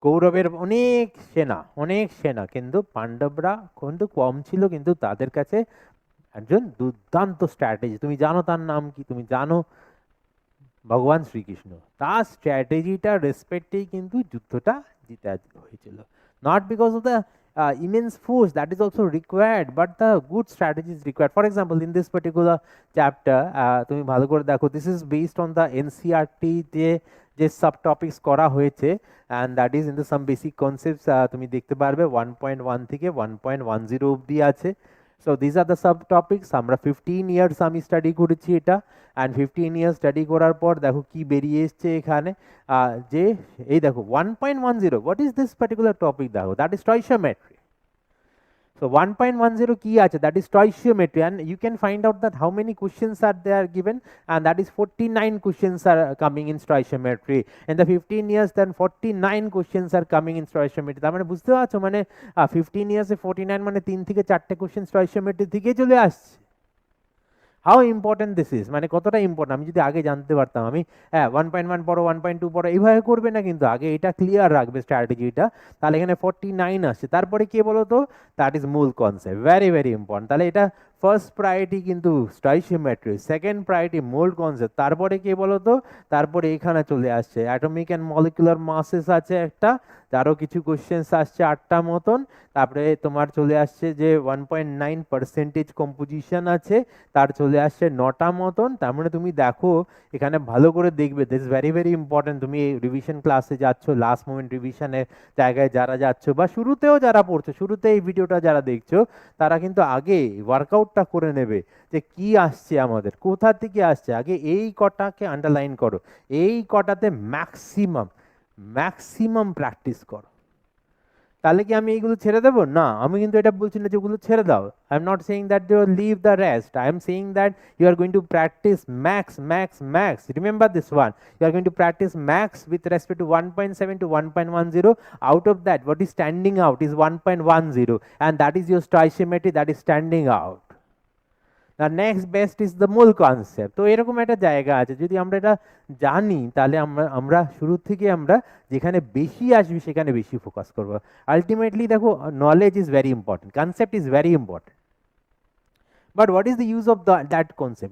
কৌরবের অনেক সেনা, কিন্তু পাণ্ডবরা কিন্তু কম ছিল, কিন্তু তাদের কাছে একজন দুর্দান্ত স্ট্র্যাটেজি, তুমি জানো তার নাম কি? তুমি জানো ভগবান শ্রীকৃষ্ণ। তার স্ট্র্যাটেজিটা রেসপেক্টেই কিন্তু যুদ্ধটা জিতে হয়েছিল, not because of the immense force that is also required, but the good strategy is required. For example, in this particular chapter, তুমি ভালো করে দেখো, this is based on the NCERT যে সাব টপিকস করা হয়েছে, and that is in the some basic concepts, তুমি দেখতে পারবে 1.1 থেকে 1.10 অবধি আছে। So this are the sub topics. আমরা 15 ইয়ার্স আমি স্টাডি করেছি এটা, অ্যান্ড 15 ইয়ার্স স্টাডি করার পর দেখো কি বেরিয়ে এসছে এখানে, যে এই দেখো 1.10, what is this particular topic, দেখো দ্যাট ইজ স্টয়চিওমেট্রি। So 1.10 কি আছে, that is stoichiometry, and you can find out that how many questions are there given, and that is 49 questions are coming in stoichiometry. In the 15 years, then 49 questions are coming in stoichiometry. তার মানে বুঝতে পারছো, মানে 15 years এ 49 মানে 3 থেকে 4টে question stoichiometry থেকে চলে আসছে। হাউ ইম্পর্টেন্ট দিস ইজ, মানে কতটা ইম্পর্টেন্ট, আমি যদি আগে জানতে পারতাম, আমি 1.1 পড়ো 1.2 পড়ো এইভাবে করবে না, কিন্তু আগে এটা ক্লিয়ার রাখবে স্ট্র্যাটেজিটা, তাহলে এখানে 49 আসছে। তারপরে কে বলো তো, দ্যাট ইজ মূল কনসেপ্ট, ভেরি ভেরি ইম্পর্টেন্ট। তাহলে এটা ফার্স্ট প্রায়োরিটি কিন্তু স্টয়চিওমেট্রি, সেকেন্ড প্রায়োরিটি মূল কনসেপ্ট, তারপরে কে বলো তো, তারপরে এখানে চলে আসছে অ্যাটমিক অ্যান্ড মলিকুলার মাসেস আছে একটা, তারও কিছু কোশ্চেন্স আসছে 8টা মতন। তারপরে তোমার চলে আসছে যে 1.9% কম্পোজিশন আছে, তার চলে আসছে 9টা মতন। তার মানে তুমি দেখো এখানে ভালো করে দেখবে, দিস ভেরি ভেরি ইম্পর্টেন্ট। তুমি এই রিভিশন ক্লাসে যাচ্ছ, লাস্ট মোমেন্ট রিভিশনের জায়গায় যারা যাচ্ছ, বা শুরুতেও যারা পড়ছো, শুরুতে এই ভিডিওটা যারা দেখছো, তারা কিন্তু আগে ওয়ার্কআউটটা করে নেবে যে কি আসছে আমাদের, কোথা থেকে আসছে, আগে এই কটাকে আন্ডারলাইন করো, এই কটাতে ম্যাক্সিমাম ম্যাক্সিমাম প্র্যাকটিস করো। তাহলে কি আমি এইগুলো ছেড়ে দেবো? না, আমি কিন্তু এটা বলছি না যে ওগুলো ছেড়ে দাও। I am not saying that you leave the rest, I am saying that you are going to practise max max max. Remember this one, you are going to practice max with respect to 1.7 to 1.10. Out of that, what is standing out is 1.10, and that is your stoichiometry, that is standing out. The next best is the মূল concept. তো এরকম একটা জায়গা আছে, যদি আমরা এটা জানি তাহলে আমরা আমরা শুরু থেকে আমরা যেখানে বেশি আসবে সেখানে বেশি ফোকাস করবো। আলটিমেটলি দেখো, knowledge is very important, concept is very important, but what is the use of that concept?